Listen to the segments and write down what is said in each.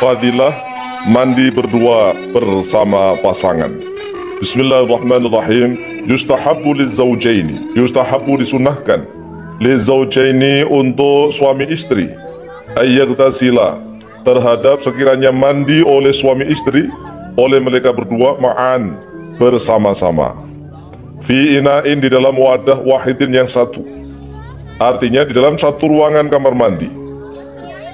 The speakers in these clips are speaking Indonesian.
fadilah mandi berdua bersama pasangan. Bismillahirrahmanirrahim. Yustahabbu lizawjaini, yustahabbu disunahkan lizawjaini untuk suami istri, ayyagtasila terhadap sekiranya mandi oleh suami istri oleh mereka berdua ma'an bersama-sama, fi ina'in di dalam wadah wahidin yang satu, artinya di dalam satu ruangan kamar mandi.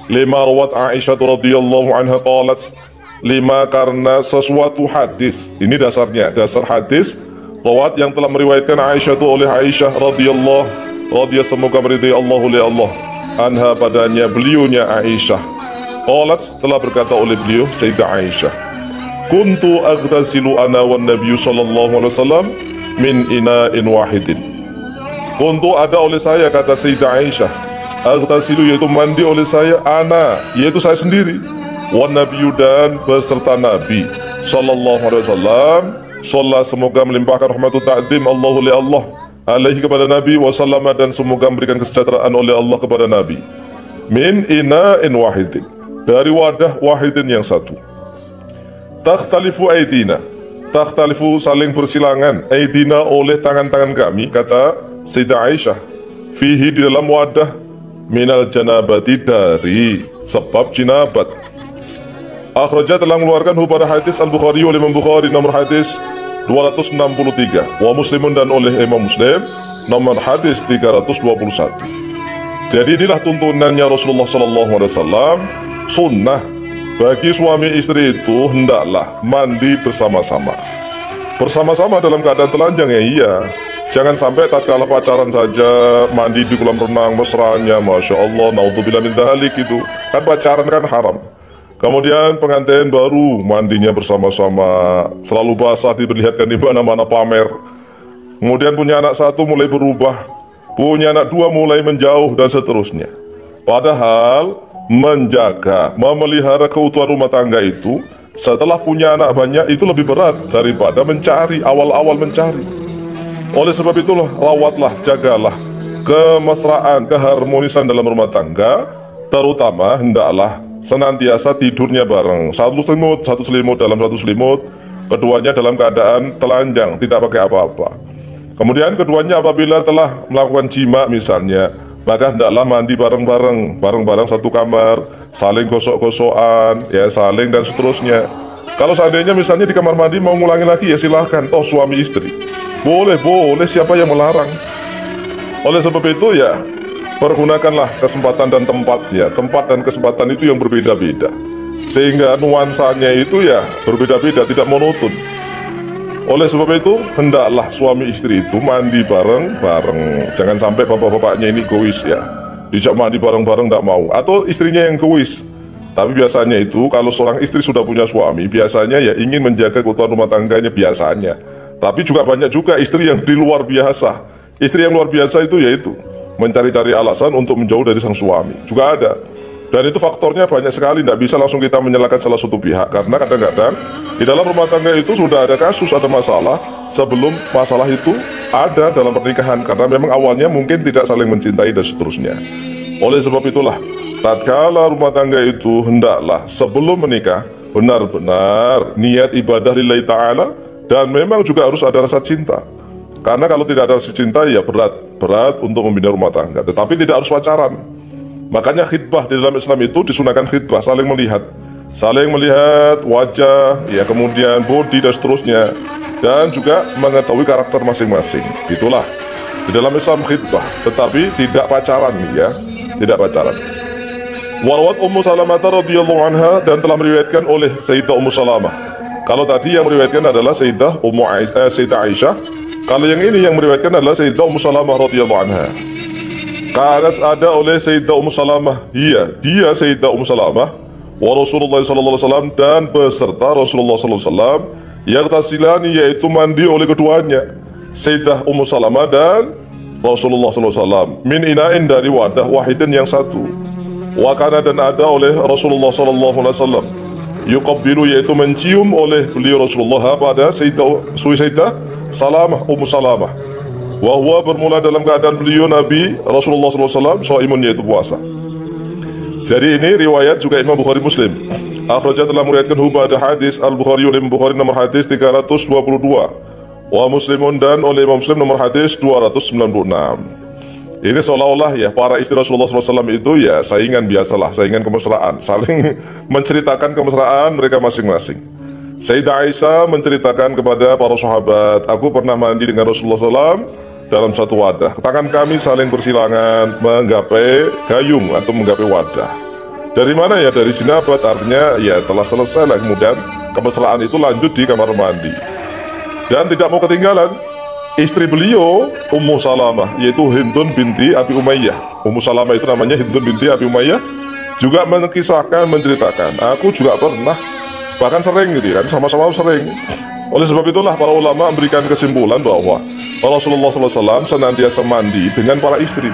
Lima rawat Aisyah radhiyallahu anha qalat, lima karena sesuatu hadis, ini dasarnya, dasar hadis rawat yang telah meriwayatkan Aisyah oleh Aisyah radhiyallahu semoga meridai Allah oleh Allah anha padanya beliaunya Aisyah. Qalat telah berkata oleh beliau Sayyidah Aisyah, kuntu aghtasilu ana wan nabiyyu sallallahu alaihi wasallam min ina'in wahidin. Kuntu ada oleh saya, kata Sayyidah Aisyah, aghtasilu yaitu mandi oleh saya, ana yaitu saya sendiri, wan nabiyyu dan beserta Nabi sallallahu alaihi wasallam, sallallahu semoga melimpahkan rahmatul ta'zim Allahu li Allah alaihi kepada Nabi wasallama dan semoga memberikan kesejahteraan oleh Allah kepada Nabi, min ina'in wahidin dari wadah wahidin yang satu. Takhtalifu aidina, takhtalifu saling bersilangan, aidina oleh tangan-tangan kami, kata Sayyidah Aisyah, fihi di dalam wadah, minal janabati dari sebab jinabat. Akhraja telah mengeluarkan pada hadis Al-Bukhari oleh Imam Bukhari nomor hadis 263, wa Muslimun dan oleh Imam Muslim nomor hadis 321. Jadi inilah tuntunannya Rasulullah SAW. Sunnah bagi suami istri itu hendaklah mandi bersama-sama. Bersama-sama dalam keadaan telanjang ya iya. Jangan sampai tatkala pacaran saja mandi di kolam renang mesranya, masya Allah, naudzubillah min dzalik, itu kan pacaran kan haram. Kemudian pengantin baru mandinya bersama-sama, selalu basah diperlihatkan di mana-mana pamer. Kemudian punya anak satu mulai berubah, punya anak dua mulai menjauh dan seterusnya. Padahal menjaga, memelihara keutuhan rumah tangga itu setelah punya anak banyak itu lebih berat daripada mencari, awal-awal mencari. Oleh sebab itulah, rawatlah, jagalah kemesraan, keharmonisan dalam rumah tangga, terutama hendaklah senantiasa tidurnya bareng, satu selimut dalam satu selimut, keduanya dalam keadaan telanjang, tidak pakai apa-apa. Kemudian keduanya apabila telah melakukan jima misalnya, maka hendaklah mandi bareng-bareng satu kamar, saling gosok-gosokan, ya saling dan seterusnya. Kalau seandainya misalnya di kamar mandi mau ngulangi lagi ya silahkan, toh suami istri. Boleh, siapa yang melarang? Oleh sebab itu ya, pergunakanlah kesempatan dan tempat ya. Tempat dan kesempatan itu yang berbeda-beda, sehingga nuansanya itu ya berbeda-beda, tidak monoton. Oleh sebab itu, hendaklah suami istri itu mandi bareng-bareng. Jangan sampai bapak-bapaknya ini egois ya, dijak mandi bareng-bareng tidak mau, atau istrinya yang egois. Tapi biasanya itu kalau seorang istri sudah punya suami, biasanya ya ingin menjaga keutuhan rumah tangganya biasanya. Tapi juga banyak juga istri yang di luar biasa. Istri yang luar biasa itu yaitu mencari-cari alasan untuk menjauh dari sang suami, juga ada. Dan itu faktornya banyak sekali, tidak bisa langsung kita menyalahkan salah satu pihak. Karena kadang-kadang di dalam rumah tangga itu sudah ada kasus, ada masalah sebelum masalah itu ada dalam pernikahan. Karena memang awalnya mungkin tidak saling mencintai dan seterusnya. Oleh sebab itulah, tatkala rumah tangga itu hendaklah sebelum menikah benar-benar niat ibadah lillahi ta'ala. Dan memang juga harus ada rasa cinta. Karena kalau tidak ada rasa cinta ya berat untuk membina rumah tangga. Tetapi tidak harus pacaran. Makanya khidbah di dalam Islam itu disunahkan khidbah, saling melihat wajah, ya kemudian body dan seterusnya, dan juga mengetahui karakter masing-masing. Itulah di dalam Islam khidbah, tetapi tidak pacaran ya, tidak pacaran. Warawat Ummu Salamah radhiyallahu anha dan telah meriwayatkan oleh Sayyidah Ummu Salamah. Kalau tadi yang meriwayatkan adalah Sayyidah Aisyah, kalau yang ini yang meriwayatkan adalah Sayyidah Ummu Salamah radhiyallahu anha. Karena ada oleh Sayyidah Ummu Salamah, dia Sayyidah Ummu Salamah, wa Rasulullah sallallahu alaihi wasallam dan beserta Rasulullah sallallahu alaihi wasallam, yaghtasilani yaitu mandi oleh keduanya, Sayyidah Ummu Salamah dan Rasulullah sallallahu alaihi wasallam, min ina'in dari wadah wahidin yang satu. Wa kana dan ada oleh Rasulullah sallallahu alaihi wasallam, yuqabbilu yaitu mencium oleh beliau Rasulullah pada Sayyidah Salamah, Ummu Salamah. Wahwa bermula dalam keadaan beliau Nabi Rasulullah SAW shaimun yaitu puasa. Jadi ini riwayat juga Imam Bukhari Muslim. Akhrajah telah meriwayatkan pada hadis Al-Bukhari oleh Imam Bukhari nomor hadis 322, wa Muslimun dan oleh Imam Muslim nomor hadis 296. Ini seolah-olah ya para istri Rasulullah SAW itu ya saingan biasalah, saingan kemesraan, saling menceritakan kemesraan mereka masing-masing. Sayyidah Aisyah menceritakan kepada para sahabat, aku pernah mandi dengan Rasulullah SAW dalam satu wadah. Tangan kami saling bersilangan menggapai gayung atau menggapai wadah. Dari mana ya? Dari jinabat, artinya ya telah selesai lah. Kemudian kemesraan itu lanjut di kamar mandi. Dan tidak mau ketinggalan, istri beliau Ummu Salamah, yaitu Hindun binti Abi Umayyah. Ummu Salamah itu namanya Hindun binti Abi Umayyah, juga menceritakan, aku juga pernah, bahkan sering gitu kan, sama-sama sering. Oleh sebab itulah para ulama memberikan kesimpulan bahwa Rasulullah SAW senantiasa mandi dengan para istri.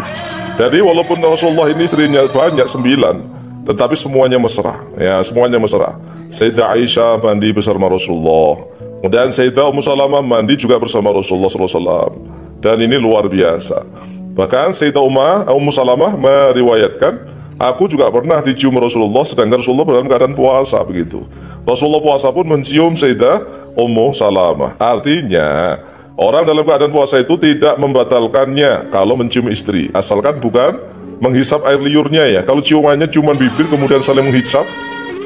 Jadi walaupun Rasulullah ini istrinya banyak 9, tetapi semuanya mesra, ya semuanya mesra. Sayyidah Aisyah mandi bersama Rasulullah, kemudian Sayyidah Ummu Salamah mandi juga bersama Rasulullah SAW. Dan ini luar biasa. Bahkan Sayyidah Ummu Salamah meriwayatkan, aku juga pernah dicium Rasulullah sedangkan Rasulullah dalam keadaan puasa begitu. Rasulullah puasa pun mencium Sayyidah Ummu Salamah. Artinya orang dalam keadaan puasa itu tidak membatalkannya kalau mencium istri, asalkan bukan menghisap air liurnya ya. Kalau ciumannya cuma bibir kemudian saling menghisap,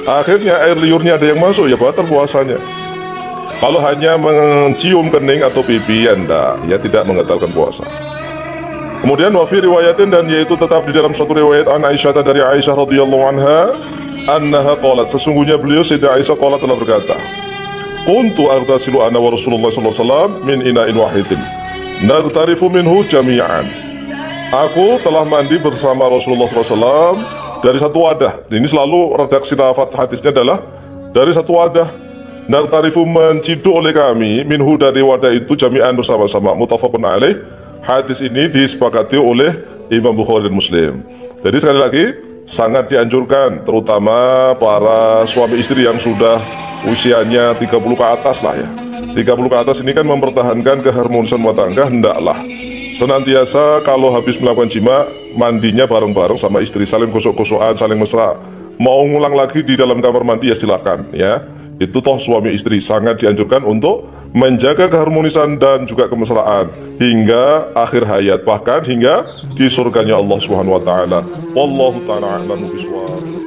akhirnya air liurnya ada yang masuk ya batal puasanya. Kalau hanya mencium kening atau pipi ya tidak membatalkan puasa. Kemudian wafi riwayatin, dan yaitu tetap di dalam suatu riwayat an Aisyah dari Aisyah radhiyallahu anha, annaha qalat, sesungguhnya beliau Sayyidah Aisyah qalat telah berkata, kuntu aghtasilu ana wa Rasulullah sallallahu alaihi wasallam min ina'in wahidin naghtarifu minhu jami'an. Aku telah mandi bersama Rasulullah SAW dari satu wadah. Ini selalu redaksi lafaz hadisnya adalah dari satu wadah. Naghtarifu menciduk oleh kami minhu dari wadah itu jami'an bersama-sama. Muttafaqun alaih. Hadis ini disepakati oleh Imam Bukhari dan Muslim. Jadi sekali lagi sangat dianjurkan, terutama para suami istri yang sudah usianya 30 ke atas lah ya. 30 ke atas ini kan mempertahankan keharmonisan rumah tangga, hendaklah senantiasa kalau habis melakukan jima mandinya bareng-bareng sama istri, saling gosok-gosokan, saling mesra. Mau ngulang lagi di dalam kamar mandi ya silakan ya. Itu toh suami istri sangat dianjurkan untuk menjaga keharmonisan dan juga kemesraan hingga akhir hayat, bahkan hingga di surganya Allah Subhanahu wa taala. Wallahu taala a'lamu bishawab.